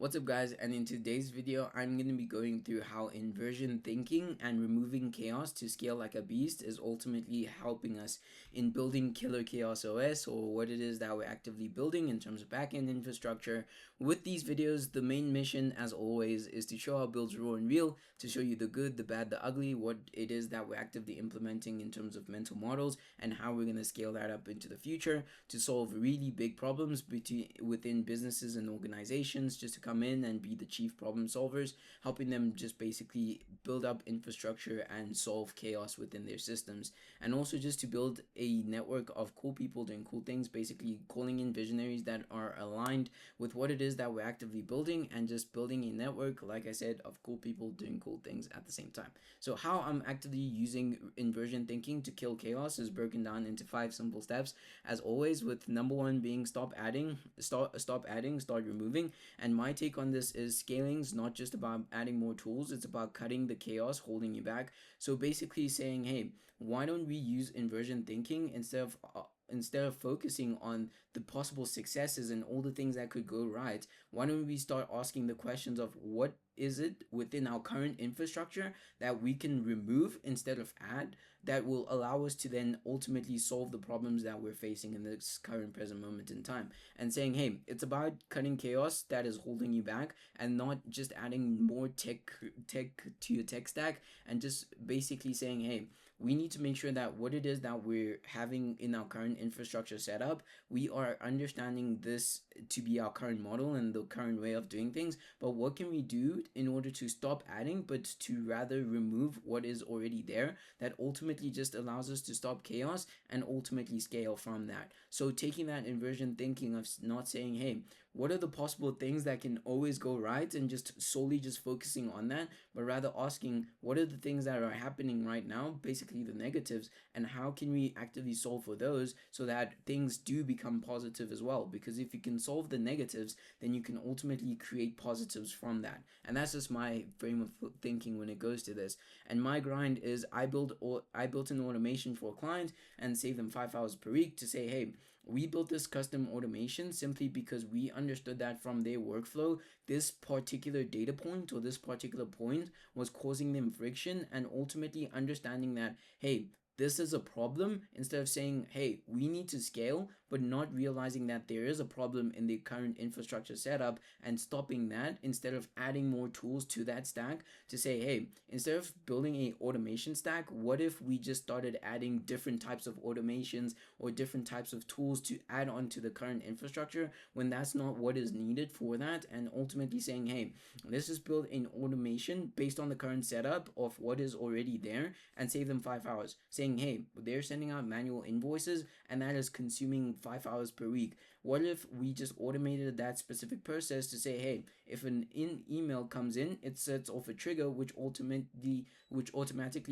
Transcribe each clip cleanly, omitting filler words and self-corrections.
What's up guys, and in today's video I'm going to be going through how inversion thinking and removing chaos to scale like a beast is ultimately helping us in building Killer Chaos OS, or what it is that we're actively building in terms of backend infrastructure. With these videos, the main mission as always is to show our builds raw and real, to show you the good, the bad, the ugly, what it is that we're actively implementing in terms of mental models, and how we're going to scale that up into the future to solve really big problems within businesses and organizations, just to come in and be the chief problem solvers, helping them just basically build up infrastructure and solve chaos within their systems. And also just to build a network of cool people doing cool things, basically calling in visionaries that are aligned with what it is that we're actively building, and just building a network, like I said, of cool people doing cool things at the same time. So how I'm actively using inversion thinking to kill chaos is broken down into 5 simple steps, as always, with number 1 being stop adding, start removing. And my take on this is scaling's not just about adding more tools, it's about cutting the chaos holding you back. So basically saying, hey, why don't we use inversion thinking instead of focusing on the possible successes and all the things that could go right? Why don't we start asking the questions of what is it within our current infrastructure that we can remove instead of add, that will allow us to then ultimately solve the problems that we're facing in this current present moment in time. And saying, hey, it's about cutting chaos that is holding you back, and not just adding more tech to your tech stack, and just basically saying, hey, we need to make sure that what it is that we're having in our current infrastructure setup, we are understanding this to be our current model and the current way of doing things. But what can we do in order to stop adding, but to rather remove what is already there, that ultimately just allows us to stop chaos and ultimately scale from that? So taking that inversion thinking of not saying, hey, what are the possible things that can always go right, and just solely just focusing on that, but rather asking, what are the things that are happening right now, basically the negatives, and how can we actively solve for those so that things do become positive as well? Because if you can solve the negatives, then you can ultimately create positives from that. And that's just my frame of thinking when it goes to this. And my grind is I built an automation for a client and save them 5 hours per week, to say, hey, we built this custom automation simply because we understood that from their workflow, this particular data point or this particular point was causing them friction, and ultimately understanding that, hey, this is a problem, instead of saying, hey, we need to scale, but not realizing that there is a problem in the current infrastructure setup, and stopping that instead of adding more tools to that stack, to say, hey, instead of building a automation stack, what if we just started adding different types of automations or different types of tools to add on to the current infrastructure, when that's not what is needed for that? And ultimately saying, hey, let's just build an automation based on the current setup of what is already there, and save them 5 hours. Saying, hey, they're sending out manual invoices and that is consuming 5 hours per week. What if we just automated that specific process to say, hey, if an email comes in, it sets off a trigger which automatically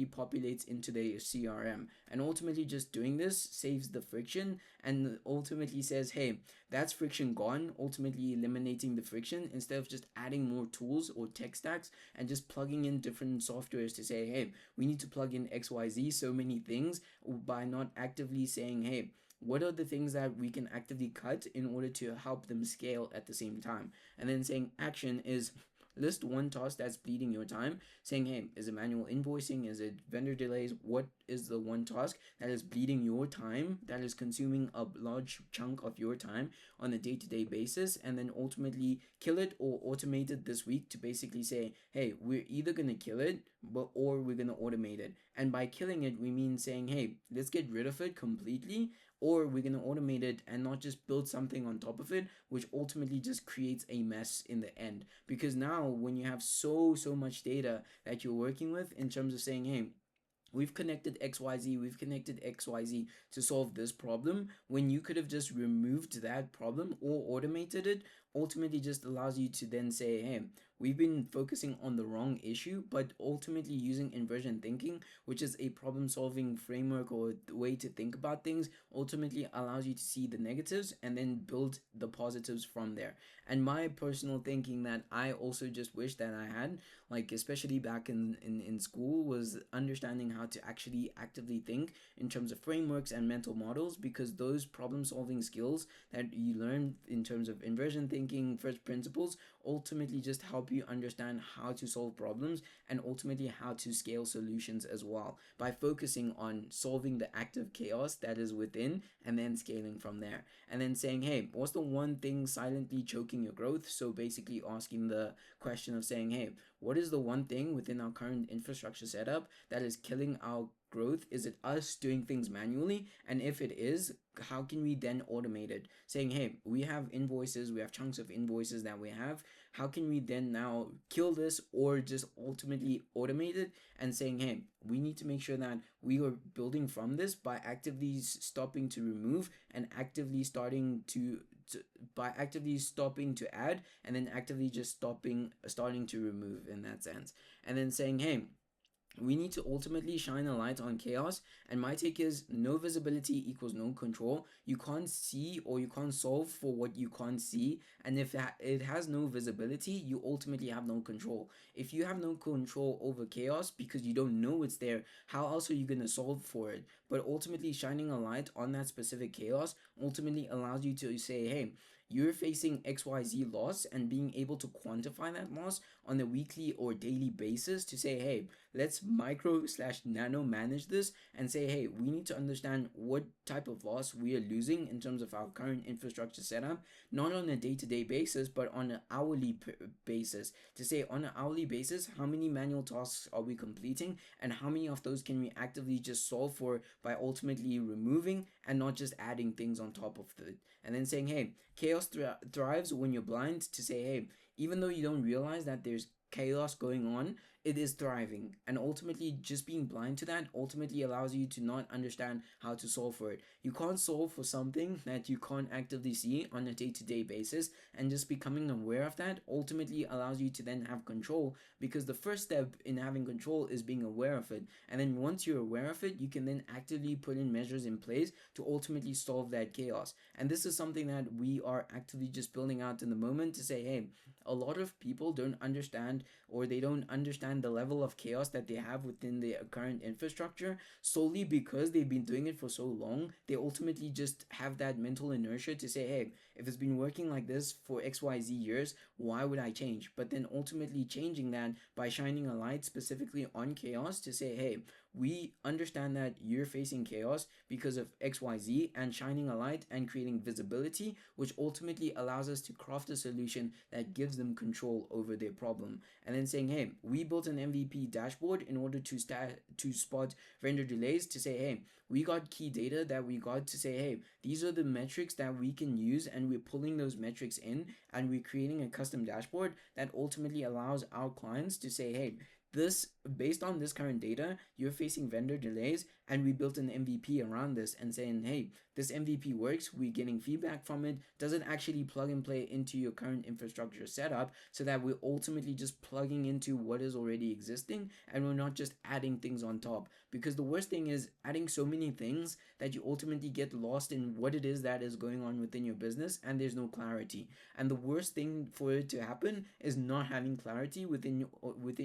populates into the CRM. And ultimately just doing this saves the friction, and ultimately says, hey, that's friction gone, ultimately eliminating the friction, instead of just adding more tools or tech stacks and just plugging in different softwares to say, hey, we need to plug in XYZ, so many things, by not actively saying, hey, what are the things that we can actively cut in order to help them scale at the same time? And then saying action is list one task that's bleeding your time, saying, hey, is it manual invoicing, is it vendor delays, what is the one task that is bleeding your time, that is consuming a large chunk of your time on a day-to-day basis, and then ultimately kill it or automate it this week, to basically say, hey, we're either going to kill it or we're going to automate it. And by killing it, we mean saying, hey, let's get rid of it completely, or we're going to automate it and not just build something on top of it, which ultimately just creates a mess in the end. Because now when you have so much data that you're working with, in terms of saying, hey, we've connected XYZ to solve this problem, when you could have just removed that problem or automated it, ultimately just allows you to then say, hey, we've been focusing on the wrong issue, but ultimately using inversion thinking, which is a problem solving framework or way to think about things, ultimately allows you to see the negatives and then build the positives from there. And my personal thinking that I also just wish that I had, like especially back in school, was understanding how to actually actively think in terms of frameworks and mental models, because those problem solving skills that you learn in terms of inversion thinking, first principles, ultimately just help you understand how to solve problems and ultimately how to scale solutions as well, by focusing on solving the active chaos that is within and then scaling from there. And then saying, hey, what's the one thing silently choking your growth? So basically asking the question of saying, hey, what is the one thing within our current infrastructure setup that is killing our growth? Is it us doing things manually? And if it is, how can we then automate it? Saying, hey, we have invoices, we have chunks of invoices that we have. How can we then now kill this or just ultimately automate it? And saying, hey, we need to make sure that we are building from this by actively stopping to remove and actively by actively stopping to add, and then actively just starting to remove in that sense. And then saying, hey, we need to ultimately shine a light on chaos. And my take is no visibility equals no control. You can't see or you can't solve for what you can't see. And if it has no visibility, you ultimately have no control. If you have no control over chaos because you don't know it's there, how else are you going to solve for it? But ultimately, shining a light on that specific chaos ultimately allows you to say, hey, you're facing XYZ loss, and being able to quantify that loss on a weekly or daily basis to say, hey, let's micro/nano manage this, and say, hey, we need to understand what type of loss we are losing in terms of our current infrastructure setup, not on a day-to-day basis, but on an hourly basis. To say, on an hourly basis, how many manual tasks are we completing, and how many of those can we actively just solve for by ultimately removing and not just adding things on top of it. And then saying, hey, chaos thrives when you're blind. To say, hey, even though you don't realize that there's chaos going on, it is thriving. And ultimately, just being blind to that ultimately allows you to not understand how to solve for it. You can't solve for something that you can't actively see on a day-to-day basis, and just becoming aware of that ultimately allows you to then have control, because the first step in having control is being aware of it. And then once you're aware of it, you can then actively put in measures in place to ultimately solve that chaos. And this is something that we are actively just building out in the moment, to say, hey, a lot of people don't understand, or they don't understand the level of chaos that they have within the current infrastructure, solely because they've been doing it for so long. They ultimately just have that mental inertia to say, hey, if it's been working like this for XYZ years, why would I change? But then ultimately changing that by shining a light specifically on chaos, to say, hey, we understand that you're facing chaos because of XYZ, and shining a light and creating visibility, which ultimately allows us to craft a solution that gives them control over their problem. And then saying, hey, we built an MVP dashboard in order to spot vendor delays, to say, hey, we got key data that we got to say, hey, these are the metrics that we can use, and we're pulling those metrics in, and we're creating a custom dashboard that ultimately allows our clients to say, hey, this, based on this current data, you're facing vendor delays, and we built an MVP around this, and saying, hey, this MVP works, we're getting feedback from it, does it actually plug and play into your current infrastructure setup, so that we're ultimately just plugging into what is already existing, and we're not just adding things on top. Because the worst thing is adding so many things that you ultimately get lost in what it is that is going on within your business, and there's no clarity. And the worst thing for it to happen is not having clarity within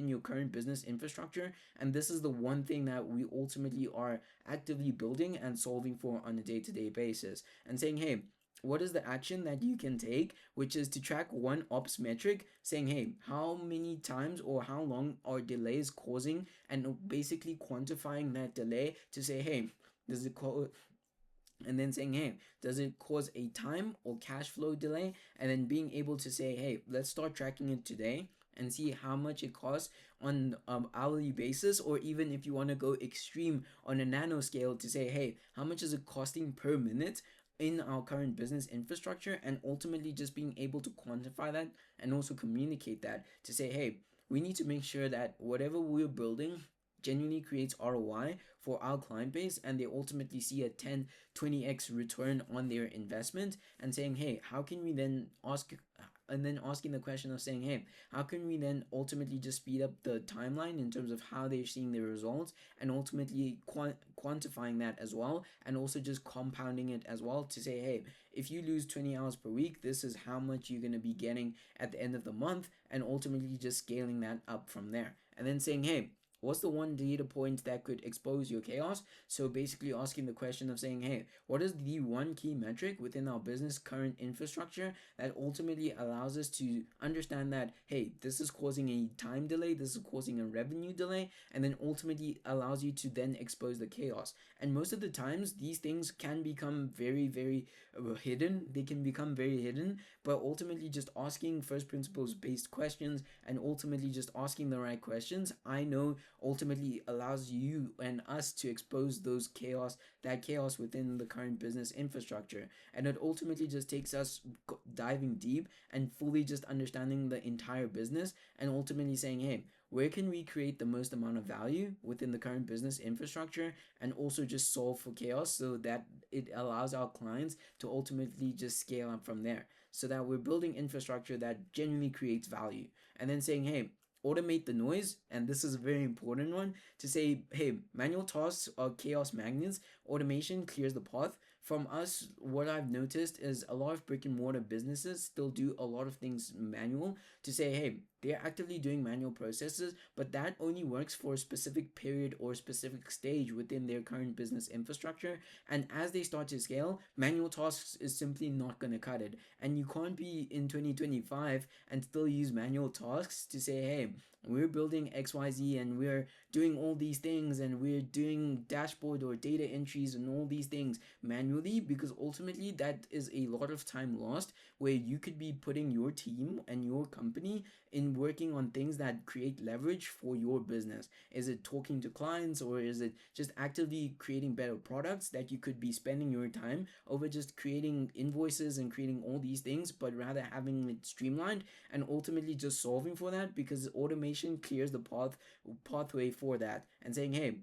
your current business infrastructure. And this is the one thing that we ultimately are actively building and solving for on a day-to-day basis, and saying, hey, what is the action that you can take, which is to track one ops metric, saying, hey, how many times or how long are delays causing, and basically quantifying that delay to say, hey, does it call, and then saying, hey, does it cause a time or cash flow delay? And then being able to say, hey, let's start tracking it today and see how much it costs on hourly basis, or even if you want to go extreme on a nano scale, to say, hey, how much is it costing per minute in our current business infrastructure, and ultimately just being able to quantify that and also communicate that to say, hey, we need to make sure that whatever we're building genuinely creates ROI for our client base, and they ultimately see a 10-20x return on their investment, and saying, hey, how can we then and then asking the question of saying, hey, how can we then ultimately just speed up the timeline in terms of how they're seeing their results, and ultimately quantifying that as well, and also just compounding it as well to say, hey, if you lose 20 hours per week, this is how much you're going to be getting at the end of the month, and ultimately just scaling that up from there. And then saying, hey, what's the one data point that could expose your chaos? So basically asking the question of saying, hey, what is the one key metric within our business current infrastructure that ultimately allows us to understand that, hey, this is causing a time delay, this is causing a revenue delay, and then ultimately allows you to then expose the chaos. And most of the times, these things can become very, very hidden. They can become very hidden, but ultimately just asking first principles based questions and ultimately just asking the right questions, I know ultimately allows you and us to expose that chaos within the current business infrastructure. And it ultimately just takes us diving deep and fully just understanding the entire business, and ultimately saying, hey, where can we create the most amount of value within the current business infrastructure, and also just solve for chaos so that it allows our clients to ultimately just scale up from there, so that we're building infrastructure that genuinely creates value. And then saying, hey, automate the noise. And this is a very important one, to say, hey, manual tasks are chaos magnets, automation clears the path. From us, what I've noticed is a lot of brick and mortar businesses still do a lot of things manual, to say, hey, they're actively doing manual processes, but that only works for a specific period or specific stage within their current business infrastructure. And as they start to scale, manual tasks is simply not going to cut it. And you can't be in 2025 and still use manual tasks to say, hey, we're building XYZ and we're doing all these things and we're doing dashboard or data entries and all these things manually, because ultimately that is a lot of time lost where you could be putting your team and your company in working on things that create leverage for your business. Is it talking to clients, or is it just actively creating better products that you could be spending your time over just creating invoices and creating all these things, but rather having it streamlined and ultimately just solving for that, because automation clears the pathway for that, and saying, hey,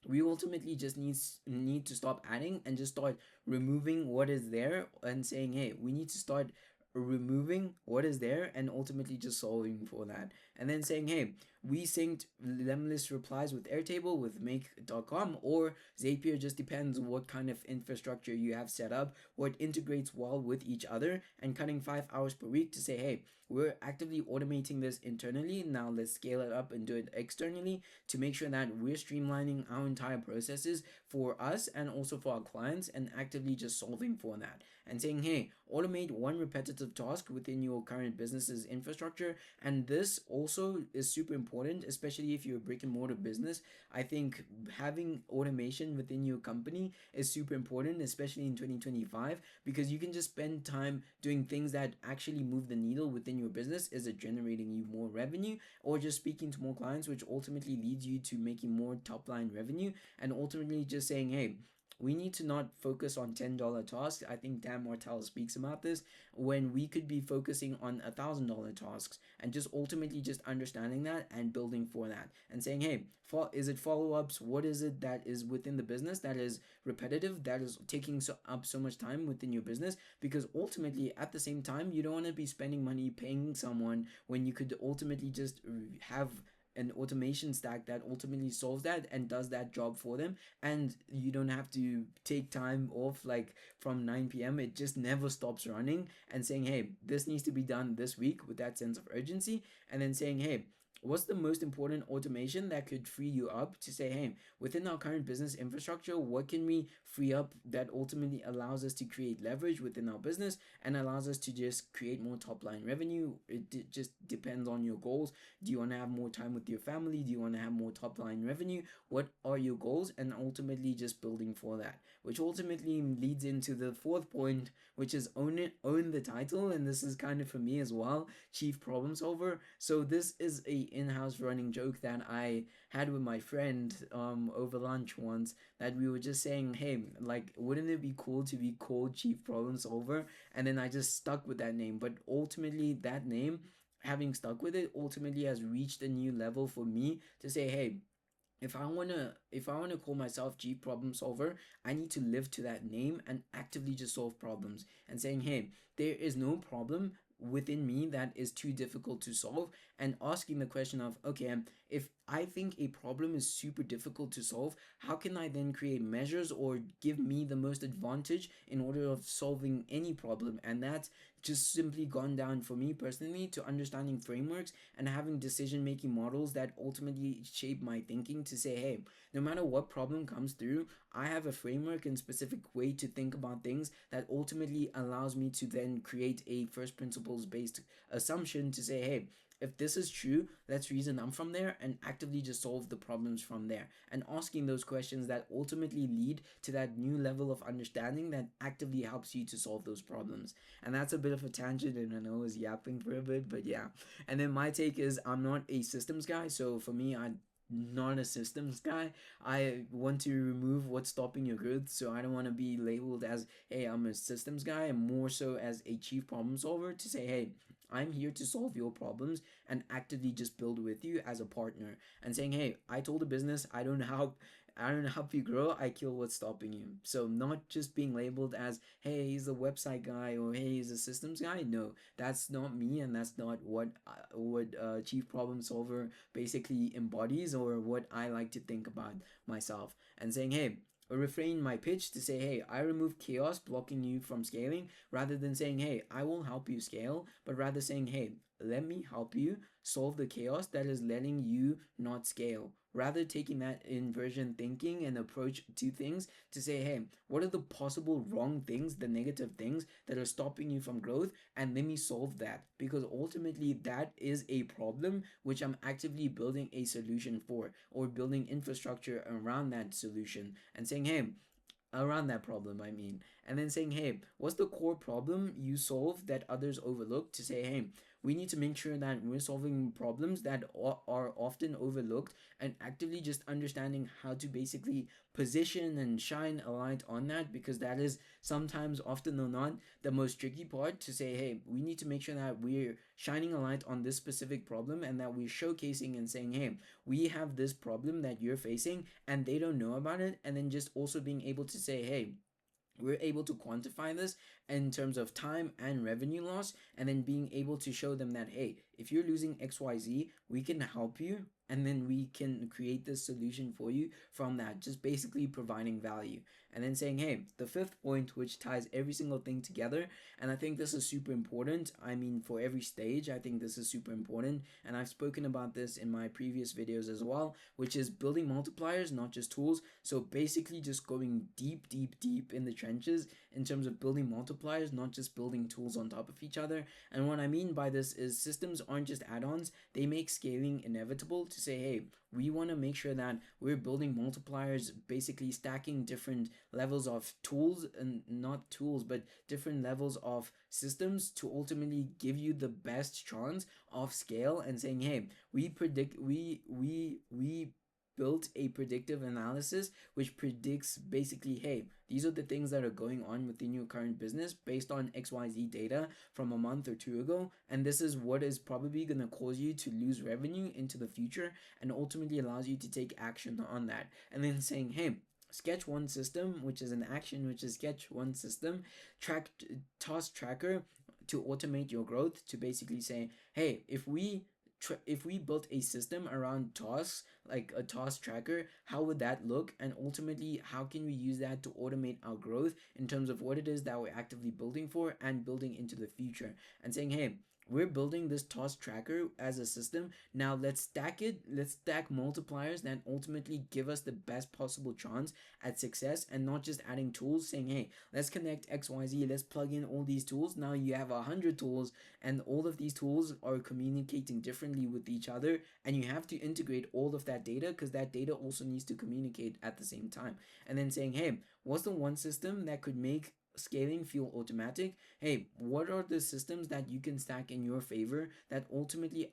we ultimately just need to stop adding and just start removing what is there, and saying, hey, we need to start removing what is there and ultimately just solving for that. And then saying, hey, we synced lemless replies with Airtable with make.com or Zapier, just depends what kind of infrastructure you have set up, what integrates well with each other, and cutting 5 hours per week to say, hey, we're actively automating this internally, now let's scale it up and do it externally to make sure that we're streamlining our entire processes for us and also for our clients, and actively just solving for that. And saying, hey, automate one repetitive task within your current business's infrastructure. And this also is super important, especially if you're a brick and mortar business. I think having automation within your company is super important, especially in 2025, because you can just spend time doing things that actually move the needle within your business. Is it generating you more revenue, or just speaking to more clients, which ultimately leads you to making more top line revenue, and ultimately just saying, hey, we need to not focus on $10 tasks. I think Dan Martell speaks about this, when we could be focusing on $1,000 tasks, and just ultimately just understanding that and building for that, and saying, hey, is it follow-ups? What is it that is within the business that is repetitive, that is taking up so much time within your business? Because ultimately, at the same time, you don't want to be spending money paying someone when you could ultimately just have an automation stack that ultimately solves that and does that job for them, and you don't have to take time off like from 9 p.m. It just never stops running, and saying, hey, this needs to be done this week with that sense of urgency. And then saying, hey, what's the most important automation that could free you up to say, hey, within our current business infrastructure, what can we free up that ultimately allows us to create leverage within our business and allows us to just create more top line revenue? It just depends on your goals. Do you want to have more time with your family? Do you want to have more top line revenue? What are your goals? And ultimately just building for that, which ultimately leads into the fourth point, which is own the title. And this is kind of for me as well, chief problem solver. So this is a in-house running joke that I had with my friend over lunch once, that we were just saying, hey, like, wouldn't it be cool to be called chief problem solver? And then I just stuck with that name. But ultimately that name, having stuck with it, ultimately has reached a new level for me to say, hey, if I wanna call myself chief problem solver, I need to live to that name and actively just solve problems, and saying, hey, there is no problem within me that is too difficult to solve, and asking the question of, okay, if I think a problem is super difficult to solve, how can I then create measures or give me the most advantage in order of solving any problem? And that's just simply gone down for me personally to understanding frameworks and having decision making models that ultimately shape my thinking to say, hey, no matter what problem comes through, I have a framework and specific way to think about things that ultimately allows me to then create a first principles based assumption to say, hey, if this is true, let's reason I'm from there and actively just solve the problems from there. And asking those questions that ultimately lead to that new level of understanding that actively helps you to solve those problems. And that's a bit of a tangent, and I know I was yapping for a bit, but yeah. And then my take is I'm not a systems guy, so for me, I not a systems guy. I want to remove what's stopping your growth, so I don't want to be labeled as, hey, I'm a systems guy, and more so as a chief problem solver to say, hey, I'm here to solve your problems and actively just build with you as a partner, and saying, hey, I told the business I don't help you grow, I kill what's stopping you. So not just being labeled as, hey, he's a website guy or hey, he's a systems guy. No, that's not me, and that's not what chief problem solver basically embodies or what I like to think about myself. And saying, hey, refrain my pitch to say, hey, I remove chaos blocking you from scaling, rather than saying, hey, I will help you scale, but rather saying, hey, let me help you solve the chaos that is letting you not scale. Rather taking that inversion thinking and approach to things to say, hey, what are the possible wrong things, the negative things that are stopping you from growth, and let me solve that, because ultimately that is a problem which I'm actively building a solution for, or building infrastructure around that solution, and saying, hey, around that problem, I mean, and then saying, hey, what's the core problem you solve that others overlook, to say, hey, we need to make sure that we're solving problems that are often overlooked, and actively just understanding how to basically position and shine a light on that, because that is sometimes, often or not, the most tricky part, to say, hey, we need to make sure that we're shining a light on this specific problem, and that we're showcasing and saying, hey, we have this problem that you're facing and they don't know about it, and then just also being able to say, hey, we're able to quantify this in terms of time and revenue loss, and then being able to show them that, hey, if you're losing XYZ, we can help you, and then we can create this solution for you from that, just basically providing value. And then saying, hey, the fifth point, which ties every single thing together, and I think this is super important, I mean, for every stage, I think this is super important, and I've spoken about this in my previous videos as well, which is building multipliers, not just tools. So basically just going deep, deep, deep in the trenches in terms of building multipliers, not just building tools on top of each other. And what I mean by this is systems aren't just add-ons, they make scaling inevitable, to say, hey, we want to make sure that we're building multipliers, basically stacking different levels of tools, and not tools, but different levels of systems, to ultimately give you the best chance of scale, and saying, hey, we built a predictive analysis which predicts basically, hey, these are the things that are going on within your current business based on XYZ data from a month or two ago, and this is what is probably going to cause you to lose revenue into the future, and ultimately allows you to take action on that. And then saying, hey, sketch one system, which is an action, which is sketch one system, track task tracker to automate your growth, to basically say, hey, if we built a system around tasks, like a task tracker, how would that look? And ultimately, how can we use that to automate our growth in terms of what it is that we're actively building for and building into the future? And saying, hey, we're building this task tracker as a system. Now let's stack it. Let's stack multipliers that ultimately give us the best possible chance at success, and not just adding tools saying, hey, let's connect XYZ, let's plug in all these tools. Now you have 100 tools, and all of these tools are communicating differently with each other, and you have to integrate all of that data, because that data also needs to communicate at the same time. And then saying, hey, what's the one system that could make scaling feel automatic? Hey, what are the systems that you can stack in your favor that ultimately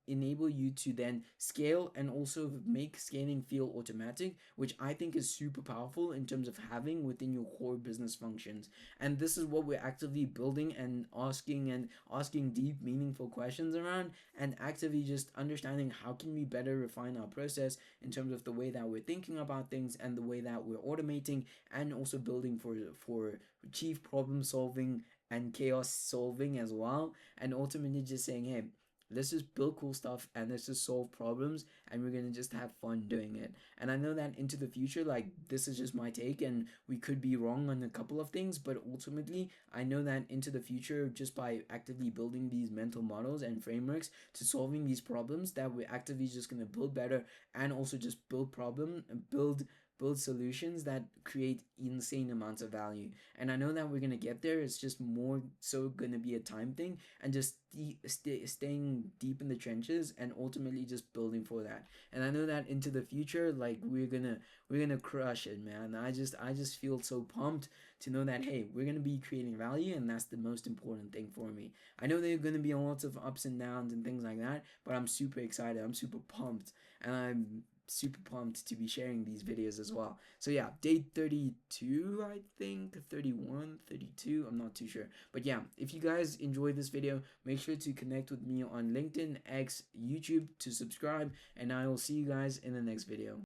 enable you to then scale and also make scaling feel automatic, which I think is super powerful in terms of having within your core business functions. And this is what we're actively building and asking deep, meaningful questions around, and actively just understanding how can we better refine our process in terms of the way that we're thinking about things and the way that we're automating, and also building for chief problem solving and chaos solving as well, and ultimately just saying, hey, let's just build cool stuff and let's just solve problems, and we're gonna just have fun doing it. And I know that into the future, like, this is just my take and we could be wrong on a couple of things, but ultimately I know that into the future, just by actively building these mental models and frameworks to solving these problems, that we're actively just gonna build better, and also just build solutions that create insane amounts of value. And I know that we're gonna get there. It's just more so gonna be a time thing, and just staying deep in the trenches and ultimately just building for that. And I know that into the future, like, we're gonna crush it, man. I just feel so pumped to know that, hey, we're gonna be creating value, and that's the most important thing for me. I know there are gonna be lots of ups and downs and things like that, but I'm super excited. I'm super pumped, and I'm super pumped to be sharing these videos as well. So yeah, day 32, I think, 31, 32, I'm not too sure. But yeah, if you guys enjoyed this video, make sure to connect with me on LinkedIn, X, YouTube to subscribe, and I will see you guys in the next video.